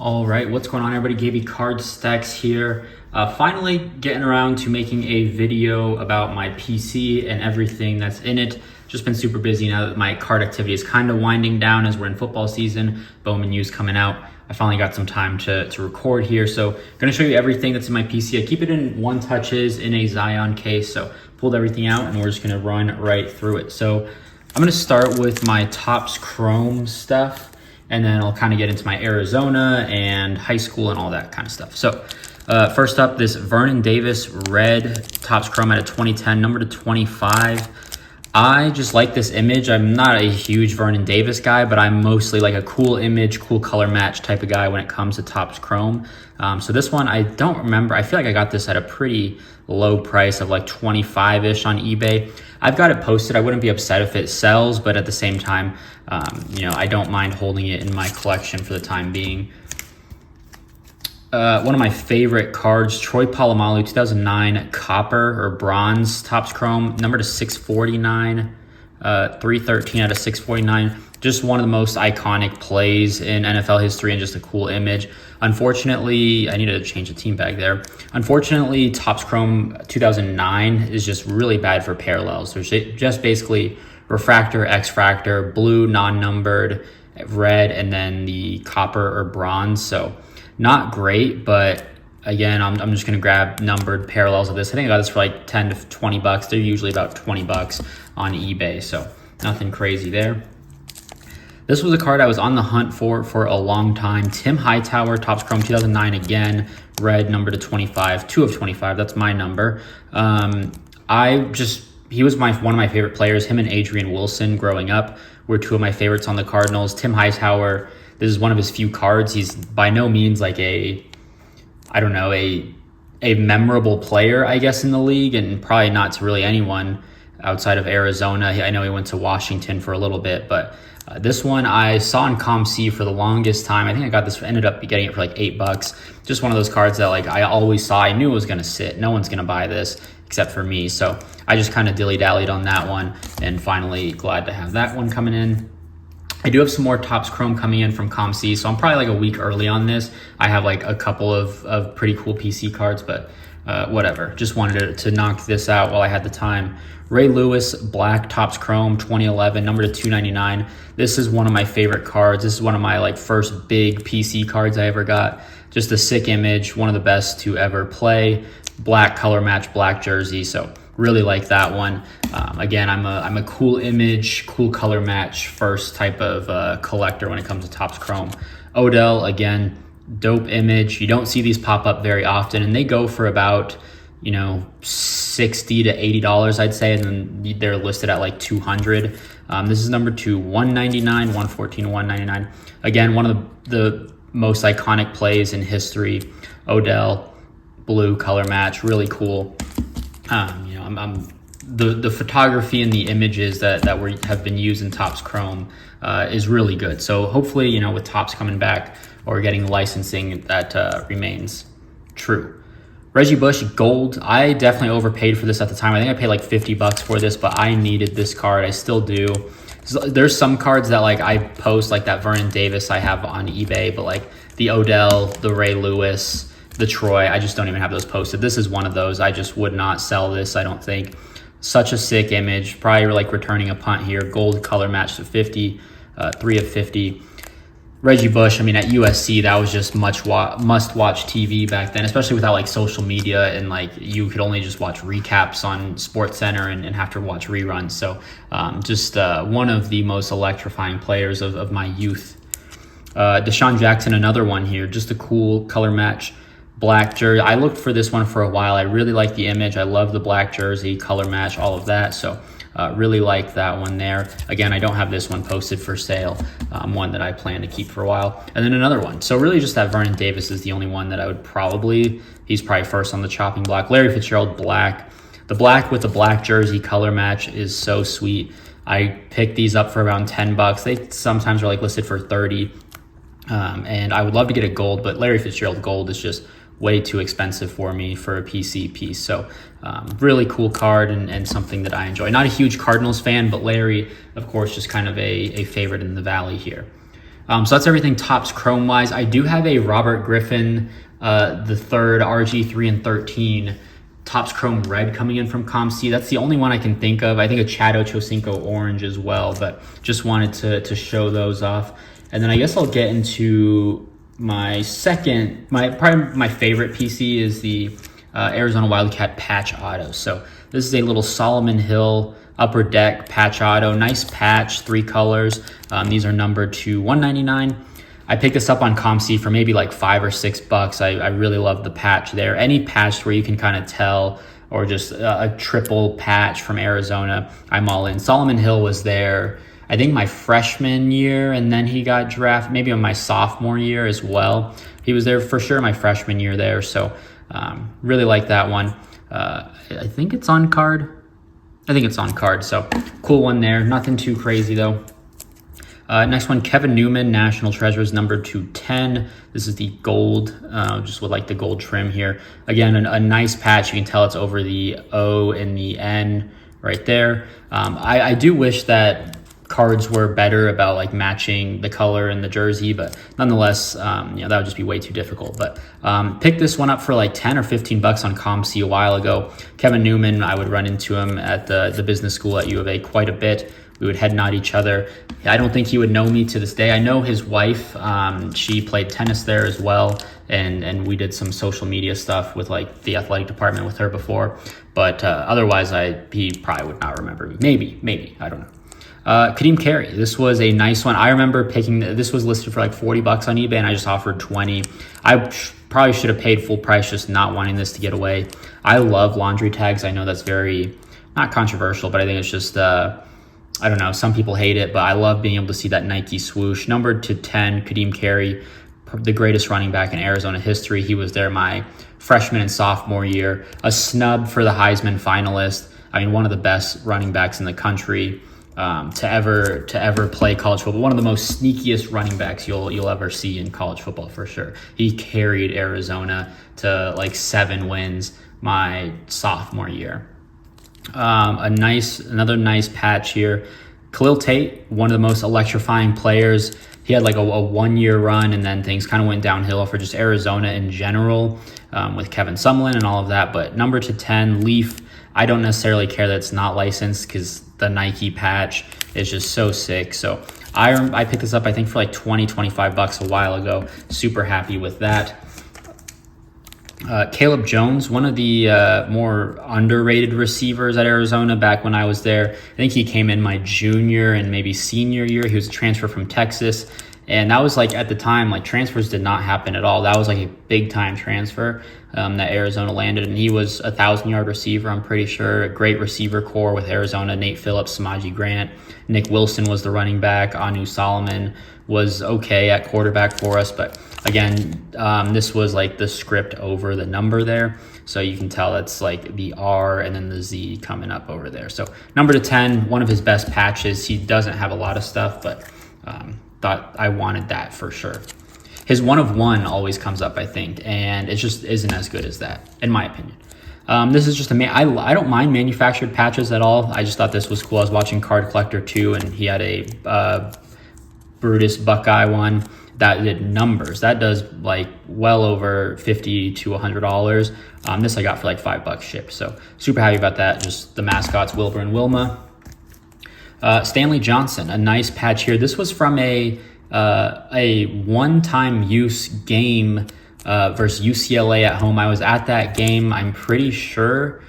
All right, what's going on, everybody? Gaby Card Stacks here. Finally getting around to making a video about my PC and everything that's in it. Just been super busy now that my card activity is kind of winding down as we're in football season. Bowman U's coming out. I finally got some time to record here. So I'm gonna show you everything that's in my PC. I keep it in one touches in a Zion case. So pulled everything out and we're just gonna run right through it. So I'm gonna start with my Topps Chrome stuff, and then I'll kind of get into my Arizona and high school and all that kind of stuff. So first up, this Vernon Davis red Topps Chrome out of 2010, number to 25. I just like this image. I'm not a huge Vernon Davis guy, but I'm mostly like a cool image, cool color match type of guy when it comes to Topps Chrome. So this one, I don't remember. I feel like I got this at a pretty low price of like 25-ish on eBay. I've got it posted. I wouldn't be upset if it sells, but at the same time, I don't mind holding it in my collection for the time being. One of my favorite cards, Troy Polamalu, 2009 copper or bronze Topps Chrome, number to 649, 313 out of 649. Just one of the most iconic plays in NFL history and just a cool image. Unfortunately, I needed to change the team bag there. Unfortunately, Topps Chrome 2009 is just really bad for parallels. There's just basically refractor, X-fractor, blue, non-numbered, red, and then the copper or bronze. So not great, but again, I'm just gonna grab numbered parallels of this. I think I got this for like 10 to 20 bucks. They're usually about 20 bucks on eBay, so nothing crazy there. This was a card I was on the hunt for a long time. Tim Hightower, Topps Chrome 2009 again, red, number to 25, 2 of 25, that's my number. He was one of my favorite players. Him and Adrian Wilson growing up were two of my favorites on the Cardinals. Tim Hightower, this is one of his few cards. He's by no means like a memorable player, I guess, in the league, and probably not to really anyone outside of Arizona. I know he went to Washington for a little bit, but this one I saw in ComC for the longest time. I think I got this, ended up getting it for like $8. Just one of those cards that like I always saw. I knew it was gonna sit. No one's gonna buy this except for me. So I just kind of dilly-dallied on that one, and finally glad to have that one coming in. I do have some more Topps Chrome coming in from ComC, so I'm probably like a week early on this. I have like a couple of pretty cool PC cards, but whatever. Just wanted to knock this out while I had the time. Ray Lewis, black Topps Chrome, 2011, number to 299. This is one of my favorite cards. This is one of my like first big PC cards I ever got. Just a sick image, one of the best to ever play. Black color match, black jersey, so really like that one. Again, I'm a cool image, cool color match first type of collector when it comes to Topps Chrome. Odell, again, dope image. You don't see these pop up very often, and they go for about $60 to $80, I'd say, and then they're listed at like 200. This is number 2, 199, 114, 199. Again, one of the most iconic plays in history. Odell, blue color match, really cool. The photography and the images that have been used in Topps Chrome is really good. So hopefully, with Topps coming back or getting licensing, that remains true. Reggie Bush gold. I definitely overpaid for this at the time. I think I paid like $50 for this, but I needed this card. I still do. There's some cards that like I post, like that Vernon Davis I have on eBay, but like the Odell, the Ray Lewis, the Troy, I just don't even have those posted. This is one of those. I just would not sell this, I don't think. Such a sick image. Probably like returning a punt here. Gold color match to 50, 3 of 50. Reggie Bush, at USC, that was just must-watch TV back then, especially without like social media, and like you could only just watch recaps on SportsCenter and have to watch reruns. So just one of the most electrifying players of my youth. Deshaun Jackson, another one here. Just a cool color match. Black jersey. I looked for this one for a while. I really like the image. I love the black jersey, color match, all of that. So really like that one there. Again, I don't have this one posted for sale. One that I plan to keep for a while. And then another one. So really just that Vernon Davis is the only one that I would he's probably first on the chopping block. Larry Fitzgerald, black. The black with the black jersey color match is so sweet. I picked these up for around $10. They sometimes are like listed for 30. And I would love to get a gold, but Larry Fitzgerald gold is just way too expensive for me for a PC piece. So really cool card and something that I enjoy. Not a huge Cardinals fan, but Larry, of course, just kind of a favorite in the Valley here. So that's everything Topps Chrome wise. I do have a Robert Griffin, the third RG3 and 13 Topps Chrome Red coming in from ComC. That's the only one I can think of. I think a Chad Ochocinco Orange as well, but just wanted to show those off. And then I guess I'll get into my probably my favorite PC is the Arizona Wildcat Patch Auto. So this is a little Solomon Hill upper deck patch auto, nice patch, 3 colors. These are numbered to $199. I picked this up on ComC for maybe like $5 or $6. I really love the patch there. Any patch where you can kind of tell, or just a triple patch from Arizona, I'm all in. Solomon Hill was there, I think my freshman year, and then he got drafted maybe on my sophomore year as well. He was there for sure my freshman year there, so really like that one. I think it's on card. I think it's on card, so cool one there. Nothing too crazy though. Next one, Kevin Newman, National Treasures, number 210. This is the gold, just with like the gold trim here. Again, a nice patch. You can tell it's over the O and the N right there. I do wish that cards were better about like matching the color and the jersey, but nonetheless, that would just be way too difficult. But picked this one up for like 10 or 15 bucks on ComC a while ago. Kevin Newman, I would run into him at the business school at U of A quite a bit. We would head nod each other. I don't think he would know me to this day. I know his wife, she played tennis there as well, and we did some social media stuff with like the athletic department with her before. But otherwise, he probably would not remember me. Maybe, I don't know. Kadeem Carey, this was a nice one. I remember picking, this was listed for like 40 bucks on eBay, and I just offered 20. I probably should have paid full price, just not wanting this to get away. I love laundry tags. I know that's very, not controversial, but I think it's just, I don't know, some people hate it, but I love being able to see that Nike swoosh. Numbered to 10, Kadeem Carey, the greatest running back in Arizona history. He was there my freshman and sophomore year. A snub for the Heisman finalist. I mean, one of the best running backs in the country to ever play college football. One of the most sneakiest running backs you'll ever see in college football for sure. He carried Arizona to like 7 wins my sophomore year. Another nice patch here. Khalil Tate, one of the most electrifying players. He had like a 1-year run, and then things kind of went downhill for just Arizona in general, with Kevin Sumlin and all of that. But number to 10, Leaf. I don't necessarily care that it's not licensed because the Nike patch is just so sick. So I picked this up, I think, for like 25 bucks a while ago. Super happy with that. Caleb Jones, one of the more underrated receivers at Arizona back when I was there. I think he came in my junior and maybe senior year. He was a transfer from Texas. And that was like, at the time, like transfers did not happen at all. That was like a big time transfer that Arizona landed. And he was a 1,000-yard receiver, I'm pretty sure. A great receiver core with Arizona. Nate Phillips, Samaje Grant. Nick Wilson was the running back. Anu Solomon was okay at quarterback for us. But again, this was like the script over the number there. So you can tell it's like the R and then the Z coming up over there. So number to 10, one of his best patches. He doesn't have a lot of stuff, but thought I wanted that for sure. His 1 of 1 always comes up, I think, and it just isn't as good as that, in my opinion. This is just I don't mind manufactured patches at all. I just thought this was cool. I was watching Card Collector 2, and he had a Brutus Buckeye one that did numbers. That does like well over $50 to $100. This I got for like $5 shipped. So super happy about that. Just the mascots, Wilbur and Wilma. Stanley Johnson, a nice patch here. This was from a one-time use game versus UCLA at home. I was at that game. I'm pretty sure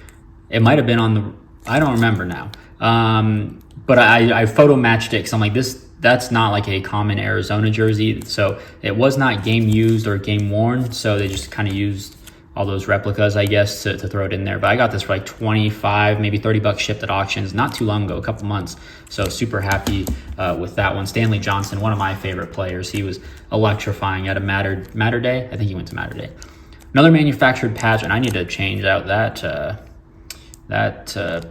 it might have been on the, I don't remember now. But I photo matched it because I'm like, that's not like a common Arizona jersey. So it was not game used or game worn. So they just kind of used all those replicas, I guess, to throw it in there. But I got this for like 25, maybe $30 shipped at auctions not too long ago, a couple months. So super happy with that one. Stanley Johnson, one of my favorite players. He was electrifying at a Matter Day. I think he went to Matter Day. Another manufactured patch, and I need to change out that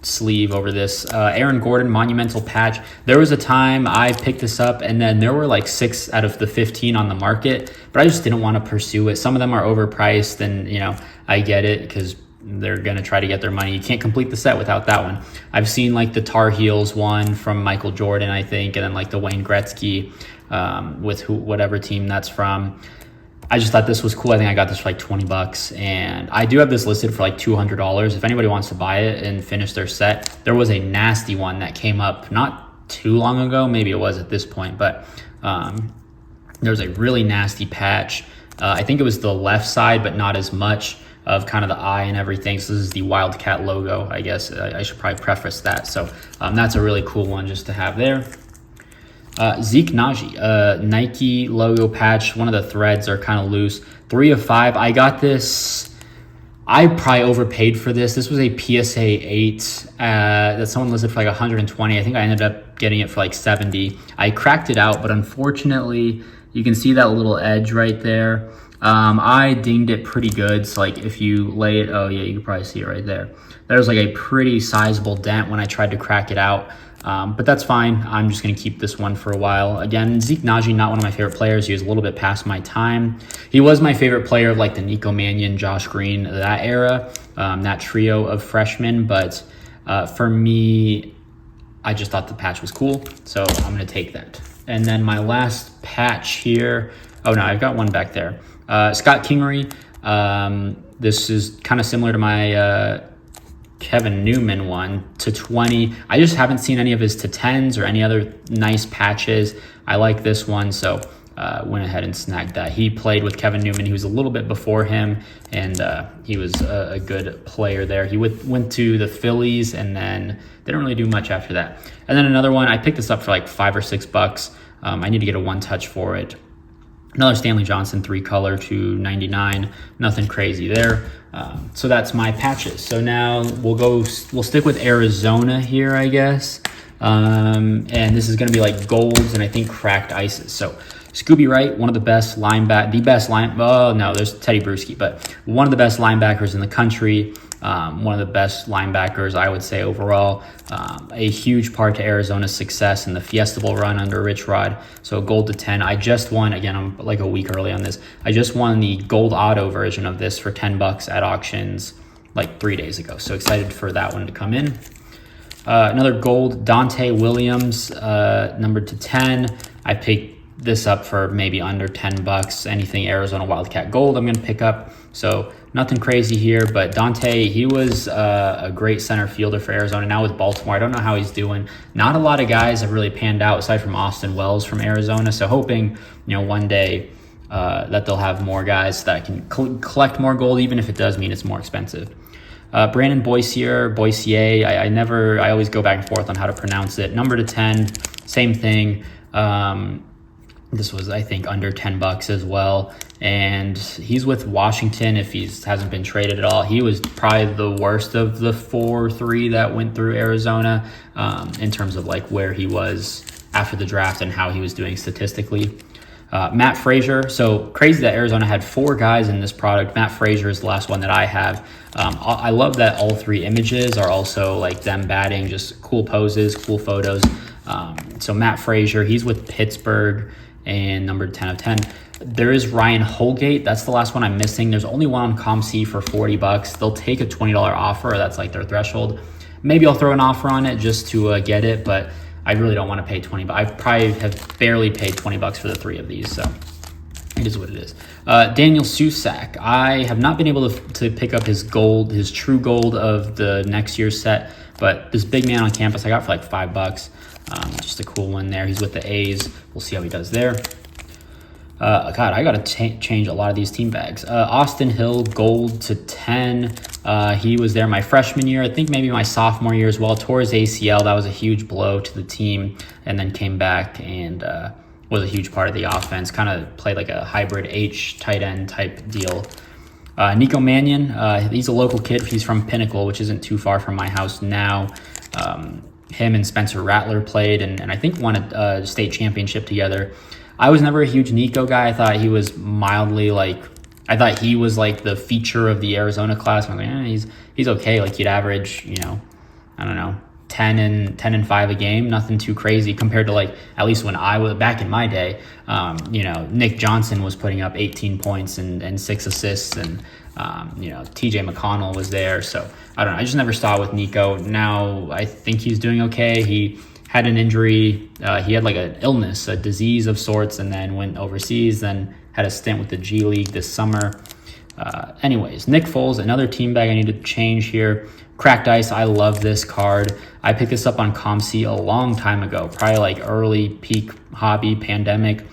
sleeve over this. Aaron Gordon monumental patch. There was a time I picked this up, and then there were like 6 out of the 15 on the market, but I just didn't want to pursue it. Some of them are overpriced, and I get it because they're going to try to get their money. You can't complete the set without that one. I've seen like the Tar Heels one from Michael Jordan, I think, and then like the Wayne Gretzky. with whatever team that's from. I just thought this was cool. I think I got this for like 20 bucks, and I do have this listed for like $200. If anybody wants to buy it and finish their set, there was a nasty one that came up not too long ago. Maybe it was at this point, but there was a really nasty patch. I think it was the left side, but not as much of kind of the eye and everything. So this is the Wildcat logo, I guess. I should probably preface that. So that's a really cool one just to have there. Zeke Naji, Nike logo patch. One of the threads are kind of loose. 3 of 5. I got this. I probably overpaid for this. This was a PSA 8 that someone listed for like 120. I think I ended up getting it for like 70. I cracked it out, but unfortunately, you can see that little edge right there. I dinged it pretty good. So like if you lay it, oh yeah, you can probably see it right there. There's like a pretty sizable dent when I tried to crack it out. But that's fine. I'm just going to keep this one for a while. Again, Zeke Naji, not one of my favorite players. He was a little bit past my time. He was my favorite player of like the Nico Mannion, Josh Green, that era, that trio of freshmen. But for me, I just thought the patch was cool. So I'm going to take that. And then my last patch here. Oh no, I've got one back there. Scott Kingery. This is kind of similar to my Kevin Newman one to 20. I just haven't seen any of his to 10s or any other nice patches. I like this one, so went ahead and snagged that. He played with Kevin Newman. He was a little bit before him, and he was a good player there. He went to the Phillies and then didn't really do much after that. And then another one, I picked this up for like $5 or $6. I need to get a one touch for it. Another Stanley Johnson 3-color to 99. Nothing crazy there. So that's my patches. So now we'll stick with Arizona here, I guess. And this is going to be like golds and I think cracked ices. So Scooby Wright, one of the best there's Teddy Bruschi, but one of the best linebackers in the country. One of the best linebackers, I would say, overall. A huge part to Arizona's success in the Fiesta Bowl run under Rich Rod. So gold to 10. I just won, again, I'm like a week early on this. I just won the gold auto version of this for $10 at auctions like 3 days ago. So excited for that one to come in. Another gold, Dante Williams, numbered to 10. I picked this up for maybe under $10. Anything Arizona Wildcat gold I'm going to pick up. So nothing crazy here, but Dante, he was a great center fielder for Arizona. Now with Baltimore, I don't know how he's doing. Not a lot of guys have really panned out aside from Austin Wells from Arizona. So hoping, one day that they'll have more guys that can collect more gold, even if it does mean it's more expensive. Brandon Boissier, I always go back and forth on how to pronounce it. Number to 10, same thing. This was, I think, under $10 as well. And he's with Washington if he hasn't been traded at all. He was probably the worst of the 4-3 that went through Arizona in terms of like where he was after the draft and how he was doing statistically. Matt Frazier. So crazy that Arizona had 4 guys in this product. Matt Frazier is the last one that I have. I love that all 3 images are also like them batting, just cool poses, cool photos. So Matt Frazier, he's with Pittsburgh and numbered 10 of 10. There is Ryan Holgate. That's the last one I'm missing. There's only one on ComC for $40. They'll take a $20 offer. That's like their threshold. Maybe I'll throw an offer on it just to get it, but I really don't want to pay $20. I probably have barely paid $20 for the 3 of these, so it is what it is. Daniel Susac. I have not been able to pick up his gold, his true gold of the next year's set, but this big man on campus I got for like $5. Just a cool one there. He's with the A's. We'll see how he does there. God, I got to change a lot of these team bags. Austin Hill, gold to 10. He was there my freshman year. I think maybe my sophomore year as well. Tore his ACL. That was a huge blow to the team. And then came back and was a huge part of the offense. Kind of played like a hybrid H tight end type deal. Nico Mannion, he's a local kid. He's from Pinnacle, which isn't too far from my house now. Him and Spencer Rattler played and I think won a state championship together. I was never a huge Nico guy. I thought he was mildly like, I thought he was like the feature of the Arizona class. I was like, he's okay. Like he'd average, I don't know, 10 and 5 a game. Nothing too crazy compared to like, at least when I was back in my day, Nick Johnson was putting up 18 points and 6 assists and, TJ McConnell was there. So I don't know. I just never saw it with Nico. Now I think he's doing okay. He had an injury. He had like an illness, a disease of sorts, and then went overseas, then had a stint with the G League this summer. Anyways, Nick Foles, another team bag I need to change here. Cracked Ice, I love this card. I picked this up on ComC a long time ago, probably like early peak hobby pandemic.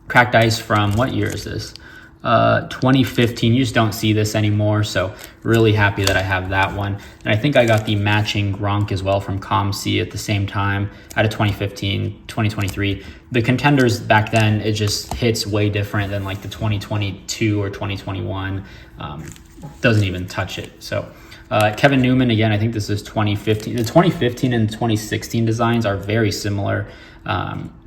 Cracked Ice from, what year is this? 2015. You just don't see this anymore, so really happy that I have that one. And I think I got the matching Gronk as well from ComC at the same time out of 2015, 2023. The contenders back then, it just hits way different than like the 2022 or 2021. Doesn't even touch it. So Kevin Newman, again, I think this is 2015. The 2015 and 2016 designs are very similar.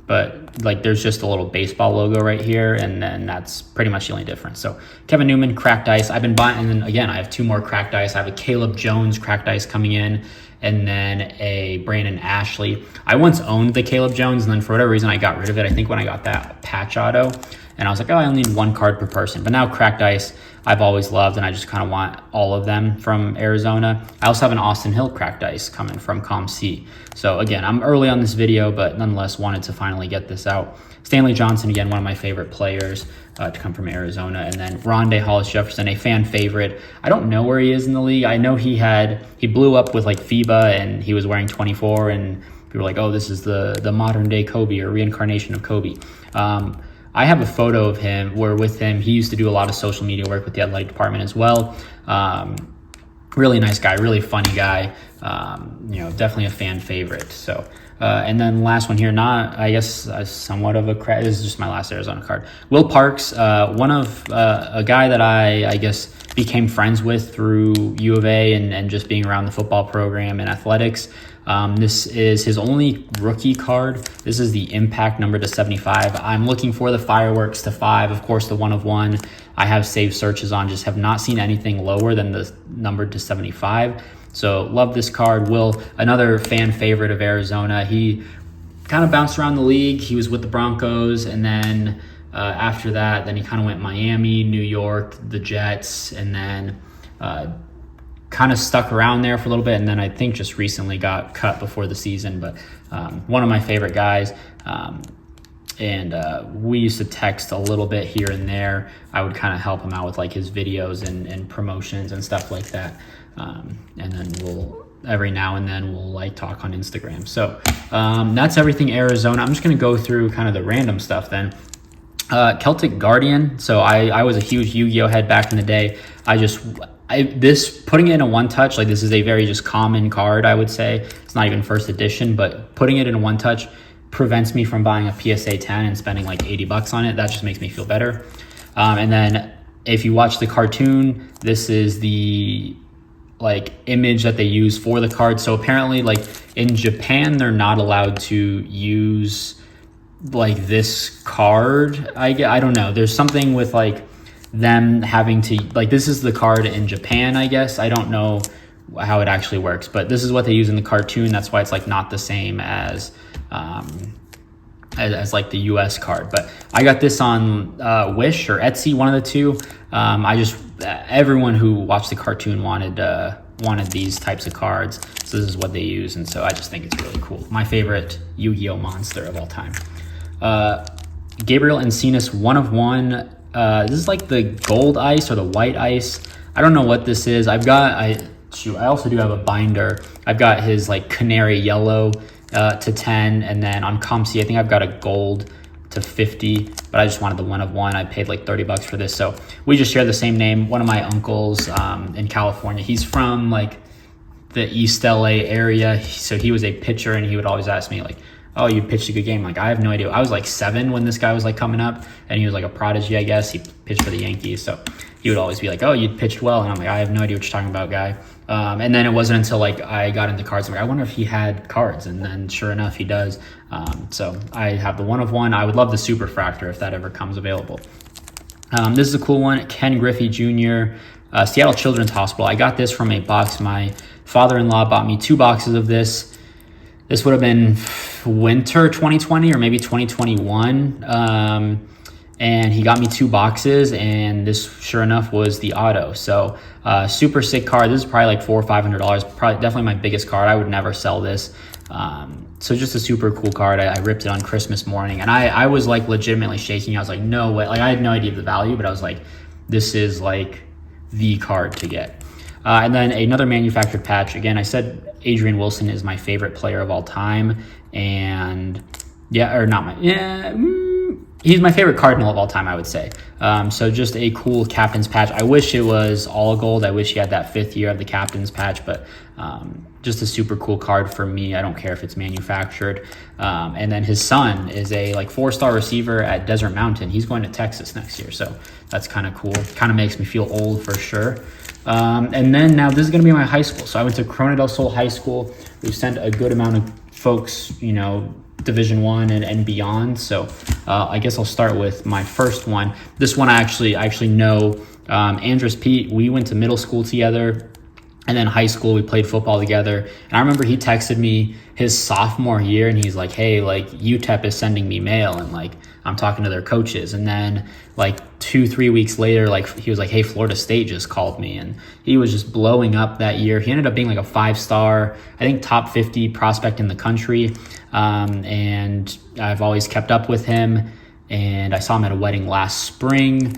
But like there's just a little baseball logo right here, and then that's pretty much the only difference. So Kevin Newman, Cracked Ice. I've been buying, and then again, I have 2 more Cracked Ice. I have a Caleb Jones Cracked Ice coming in, and then a Brandon Ashley. I once owned the Caleb Jones, and then for whatever reason, I got rid of it. I think when I got that patch auto, and I was like, oh, I only need 1 card per person. But now Cracked Ice, I've always loved, and I just kind of want all of them from Arizona. I also have an Austin Hill Cracked Ice coming from ComC. So again, I'm early on this video, but nonetheless wanted to finally get this out. Stanley Johnson, again, one of my favorite players to come from Arizona. And then Rondé Hollis Jefferson, a fan favorite. I don't know where he is in the league. I know he blew up with like FIBA, and he was wearing 24, and people were like, oh, this is the modern day Kobe or reincarnation of Kobe. I have a photo of him where with him, he used to do a lot of social media work with the athletic department as well. Really nice guy, really funny guy. Definitely a fan favorite. So, and then last one here, not, I guess, somewhat of a crack. This is just my last Arizona card. Will Parks, one of a guy that I guess became friends with through U of A and just being around the football program and athletics. This is his only rookie card. This is the impact number to 75. I'm looking for the fireworks to 5, of course, the 1 of 1. I have saved searches on, just have not seen anything lower than the number to 75. So love this card. Will, another fan favorite of Arizona. He kind of bounced around the league. He was with the Broncos, and then after that, then he kind of went Miami, New York, the Jets, and then kind of stuck around there for a little bit, and then I think just recently got cut before the season. But one of my favorite guys, and we used to text a little bit here and there. I would kind of help him out with like his videos and promotions and stuff like that, and then every now and then we'll like talk on Instagram. So that's everything Arizona. I'm just going to go through kind of the random stuff then. Celtic Guardian. So I was a huge Yu-Gi-Oh head back in the day. This putting it in a 1-touch, like this is a very just common card, I would say. It's not even first edition, but putting it in a 1-touch prevents me from buying a PSA 10 and spending like $80 on it. That just makes me feel better. And then if you watch the cartoon, this is the like image that they use for the card. So apparently like in Japan, they're not allowed to use like this card. I don't know. There's something with like them having to, like, this is the card in Japan, I guess. I don't know how it actually works, but this is what they use in the cartoon. That's why it's like not the same as like the US card. But I got this on Wish or Etsy, one of the two. Everyone who watched the cartoon wanted these types of cards, so this is what they use, and so I just think it's really cool. My favorite Yu-Gi-Oh monster of all time. Gabriel Encinas, 1 of 1. This is like the gold ice or the white ice. I don't know what this is. I also do have a binder. I've got his like canary yellow to 10, and then on ComC I think I've got a gold to 50, but I just wanted the 1 of 1. I paid like $30 for this. So we just share the same name. One of my uncles in California, he's from like the East LA area, so he was a pitcher, and he would always ask me like, oh, you pitched a good game. Like, I have no idea. I was like 7 when this guy was like coming up, and he was like a prodigy, I guess. He pitched for the Yankees, so he would always be like, oh, you pitched well. And I'm like, I have no idea what you're talking about, guy. And then it wasn't until like I got into cards, I'm like, I wonder if he had cards, and then sure enough, he does. So I have the 1 of 1. I would love the Superfractor if that ever comes available. This is a cool one. Ken Griffey Jr., Seattle Children's Hospital. I got this from a box. My father-in-law bought me 2 boxes of this. This would have been winter 2020 or maybe 2021. And he got me 2 boxes, and this sure enough was the auto. So super sick card. This is probably like $400 or $500. Probably definitely my biggest card. I would never sell this. So just a super cool card. I ripped it on Christmas morning, and I was like legitimately shaking. I was like, no way. Like I had no idea of the value, but I was like, this is like the card to get. And then another manufactured patch. Again, I said Adrian Wilson is my favorite player of all time, and yeah, or not my, yeah, he's my favorite Cardinal of all time, I would say. So just a cool captain's patch. I wish it was all gold. I wish he had that 5th year of the captain's patch, but just a super cool card for me. I don't care if it's manufactured. And then his son is a like 4-star receiver at Desert Mountain. He's going to Texas next year, so that's kind of cool. Kind of makes me feel old for sure. And then now this is going to be my high school. So I went to Corona del Sol High School. We've sent a good amount of folks, you know, Division I and beyond. So I guess I'll start with my first one. This one I actually know. Andres Pete, we went to middle school together, and then high school we played football together. And I remember he texted me his sophomore year, and he's like, hey, like UTEP is sending me mail, and like I'm talking to their coaches. And then like 2-3 weeks later, like he was like, hey, Florida State just called me, and he was just blowing up that year. He ended up being like a 5-star, I think top 50 prospect in the country. And I've always kept up with him, and I saw him at a wedding last spring.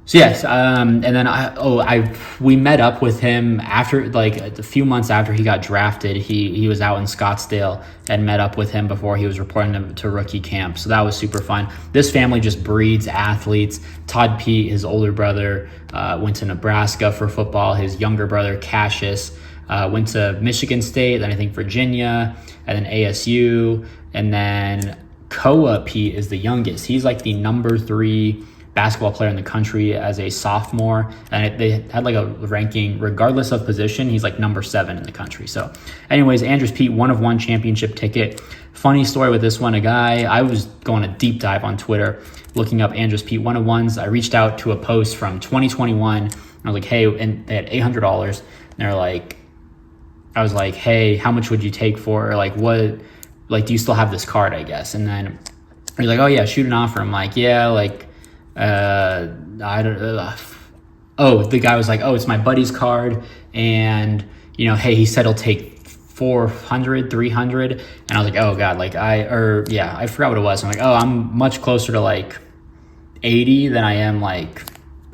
So yes, and then we met up with him after, like a few months after he got drafted. He was out in Scottsdale and met up with him before he was reporting to rookie camp. So that was super fun. This family just breeds athletes. Todd Pete, his older brother, went to Nebraska for football. His younger brother, Cassius, went to Michigan State, then I think Virginia, and then ASU, and then Koa Pete is the youngest. He's like the number 3 basketball player in the country as a sophomore, and they had like a ranking regardless of position. He's like number 7 in the country. So anyways, Andres Pete, 1-of-1 championship ticket. Funny story with this one. I was going a deep dive on Twitter looking up Andres Pete 1-of-1s. I reached out to a post from 2021. I was like, hey, and they had $800, and they're like, I was like, hey, how much would you take for, or like what, like do you still have this card, I guess? And then he's like, oh yeah, shoot an offer. I'm like, yeah, like I don't the guy was like, oh, it's my buddy's card, and you know, hey, he said he'll take 400, 300, and I was like, oh god, like I forgot what it was. I'm like, oh, I'm much closer to like 80 than I am like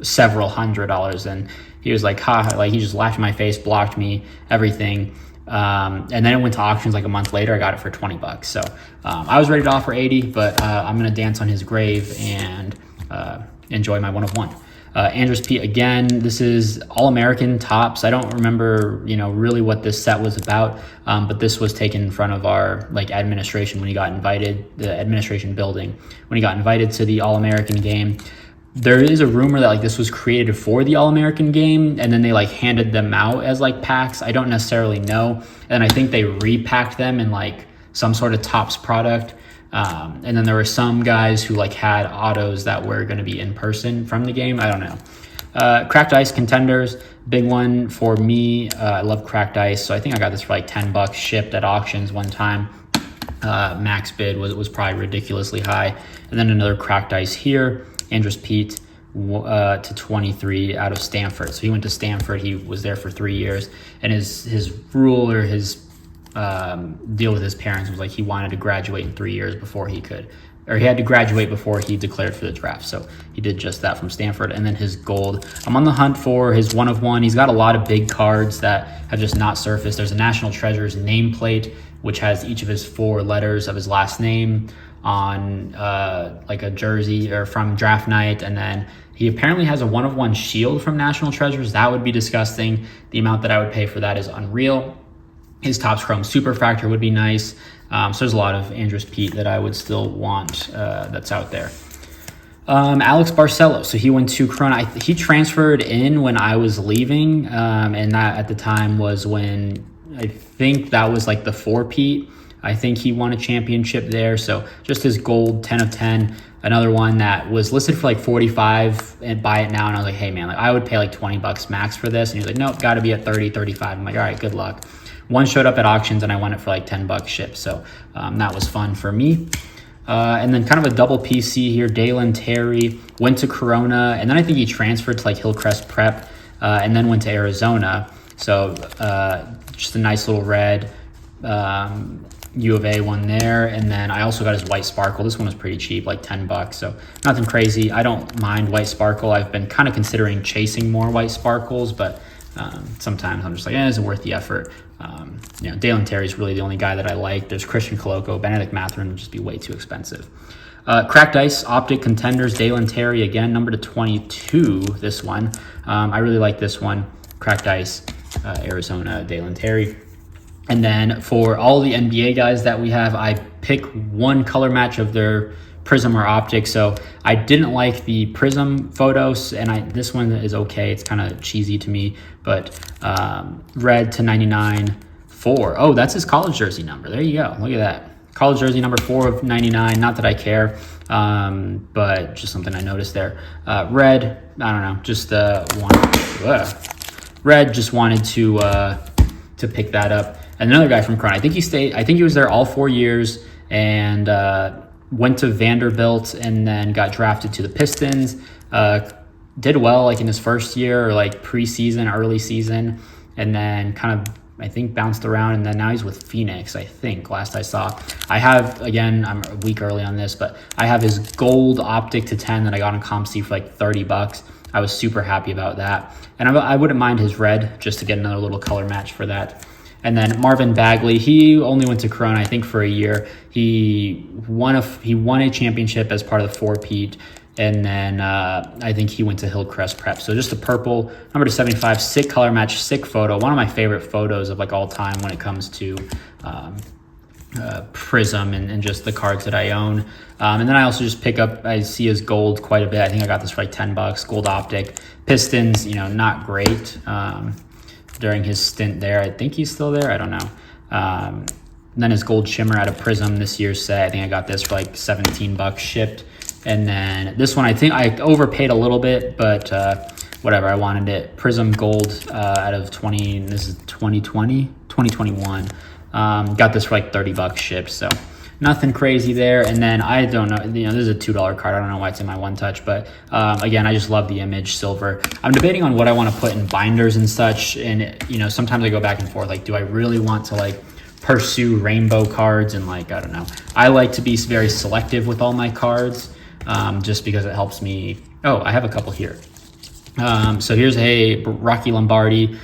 several $100s. And he was like, ha, like he just laughed in my face, blocked me, everything. And then it went to auctions like a month later. I got it for $20. So I was ready to offer 80, but I'm gonna dance on his grave and enjoy my 1-of-1. Andres Pete, again, this is All-American Topps. I don't remember, you know, really what this set was about, but this was taken in front of our like administration when he got invited, the administration building, when he got invited to the All-American game. There is a rumor that like this was created for the All-American game, and then they like handed them out as like packs. I don't necessarily know. And I think they repacked them in like some sort of Topps product. And then there were some guys who like had autos that were going to be in person from the game. I don't know. Cracked Ice Contenders, big one for me. I love Cracked Ice. So I think I got this for like $10 shipped at auctions one time. Max bid was probably ridiculously high. And then another Cracked Ice here. Andres Pete to 23 out of Stanford. So he went to Stanford. He was there for 3 years. And his rule or his deal with his parents was like he wanted to graduate in 3 years before he could, or he had to graduate before he declared for the draft. So he did just that from Stanford. And then his gold, I'm on the hunt for his 1-of-1. He's got a lot of big cards that have just not surfaced. There's a National Treasures nameplate, which has each of his 4 letters of his last name on like a jersey or from draft night. And then he apparently has a 1-of-1 shield from National Treasures. That would be disgusting. The amount that I would pay for that is unreal. His Topps Chrome Superfractor would be nice. So there's a lot of Andres Pete that I would still want that's out there. Alex Barcelo. So he went to Corona. He transferred in when I was leaving. And that at the time was when I think that was like the 4 Pete. I think he won a championship there. So just his gold 10 of 10. Another one that was listed for like 45 and buy it now. And I was like, hey man, like I would pay like $20 max for this. And he's like, nope, got to be at 30, 35. I'm like, all right, good luck. One showed up at auctions and I won it for like $10 shipped. So that was fun for me. And then kind of a double PC here. Dalen Terry went to Corona, and then I think he transferred to like Hillcrest Prep and then went to Arizona. So just a nice little red. U of A one there. And then I also got his white sparkle. This one was pretty cheap, like $10. So nothing crazy. I don't mind white sparkle. I've been kind of considering chasing more white sparkles, but sometimes I'm just like, is it worth the effort? Dalen Terry's really the only guy that I like. There's Christian Coloco. Benedict Mathurin would just be way too expensive. Cracked Ice Optic Contenders, Dalen Terry again, number to 22, this one. I really like this one. Cracked Ice, Arizona, Dalen Terry. And then for all the NBA guys that we have, I pick one color match of their Prism or Optic. So I didn't like the Prism photos, and this one is okay. It's kind of cheesy to me, but red to 99, 4. Oh, that's his college jersey number. There you go. Look at that. College jersey number 4 of 99. Not that I care, but just something I noticed there. Red, I don't know, just red. Just wanted to pick that up. Another guy from Crown. I think he was there all 4 years, and went to Vanderbilt and then got drafted to the Pistons. Did well like in his first year, or like preseason, early season, and then kind of, I think, bounced around, and then now he's with Phoenix, I think, last I saw. I have, again, I'm a week early on this, but I have his gold Optic to 10 that I got on ComC for like $30. I was super happy about that. And I wouldn't mind his red, just to get another little color match for that. And then Marvin Bagley, he only went to Corona, I think, for a year. He won a championship as part of the 4-peat. And then I think he went to Hillcrest Prep. So just a purple, number to 75, sick color match, sick photo. One of my favorite photos of like all time when it comes to Prism and just the cards that I own. And then I also just I see his gold quite a bit. I think I got this for like $10, gold Optic. Pistons, not great during his stint there. I think he's still there. I don't know. And then his gold shimmer out of Prism this year's set. I think I got this for like $17 shipped. And then this one, I think I overpaid a little bit, but whatever, I wanted it. Prism Gold out of this is 2021. Got this for like $30 shipped, so nothing crazy there. And then I don't know, this is a $2 card. I don't know why it's in my one touch, but again, I just love the image, silver. I'm debating on what I want to put in binders and such. And, sometimes I go back and forth, like, do I really want to like pursue rainbow cards? And like, I don't know. I like to be very selective with all my cards. Just because it helps me. Oh, I have a couple here. So here's a Rocky Lombardi.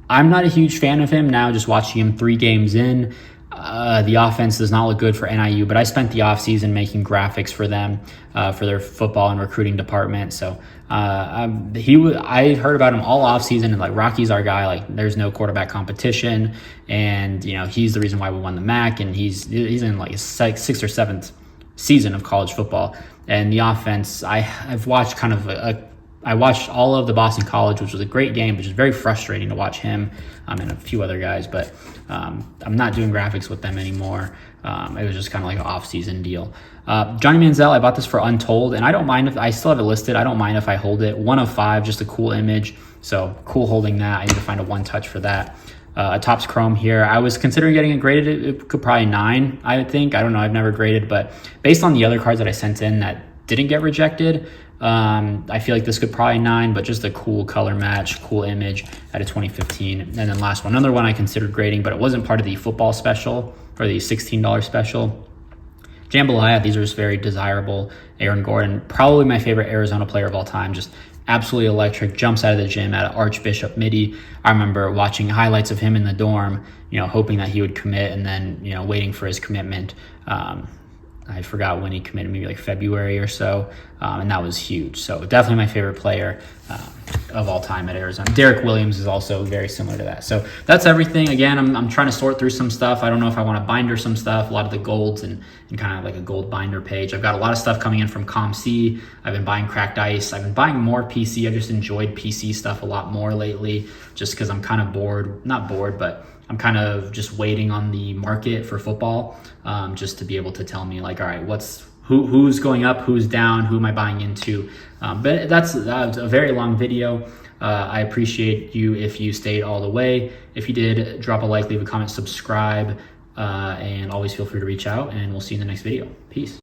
I'm not a huge fan of him now, just watching him 3 games in. The offense does not look good for NIU, but I spent the offseason making graphics for them, for their football and recruiting department. So I heard about him all offseason, and like, Rocky's our guy. Like, there's no quarterback competition, and he's the reason why we won the MAC, and he's in like his 6th or 7th season of college football. And the offense, I've watched I watched all of the Boston College, which was a great game, which is very frustrating to watch him and a few other guys, but I'm not doing graphics with them anymore. It was just kind of like an off-season deal. Johnny Manziel, I bought this for Untold, and I don't mind if I still have it listed. I don't mind if I hold it. 1 of 5, just a cool image. So cool holding that. I need to find a one touch for that. A Topps Chrome here. I was considering getting it graded. It could probably 9, I would think. I don't know. I've never graded, but based on the other cards that I sent in that didn't get rejected, I feel like this could probably 9, but just a cool color match, cool image at a 2015. And then last one, another one I considered grading, but it wasn't part of the football special or the $16 special. Jambalaya, these are just very desirable. Aaron Gordon, probably my favorite Arizona player of all time. Just absolutely electric, jumps out of the gym at Archbishop Midi. I remember watching highlights of him in the dorm, hoping that he would commit, and then, waiting for his commitment. I forgot when he committed, maybe like February or so, and that was huge. So definitely my favorite player of all time at Arizona. Derek Williams is also very similar to that. So that's everything. Again, I'm trying to sort through some stuff. I don't know if I want to binder some stuff, a lot of the golds and kind of like a gold binder page. I've got a lot of stuff coming in from ComC. I've been buying Cracked Ice. I've been buying more PC. I've just enjoyed PC stuff a lot more lately, just because I'm kind of bored. Not bored, but I'm kind of just waiting on the market for football, just to be able to tell me like, all right, who's going up, who's down, who am I buying into? But that was a very long video. I appreciate you if you stayed all the way. If you did, drop a like, leave a comment, subscribe, and always feel free to reach out, and we'll see you in the next video. Peace.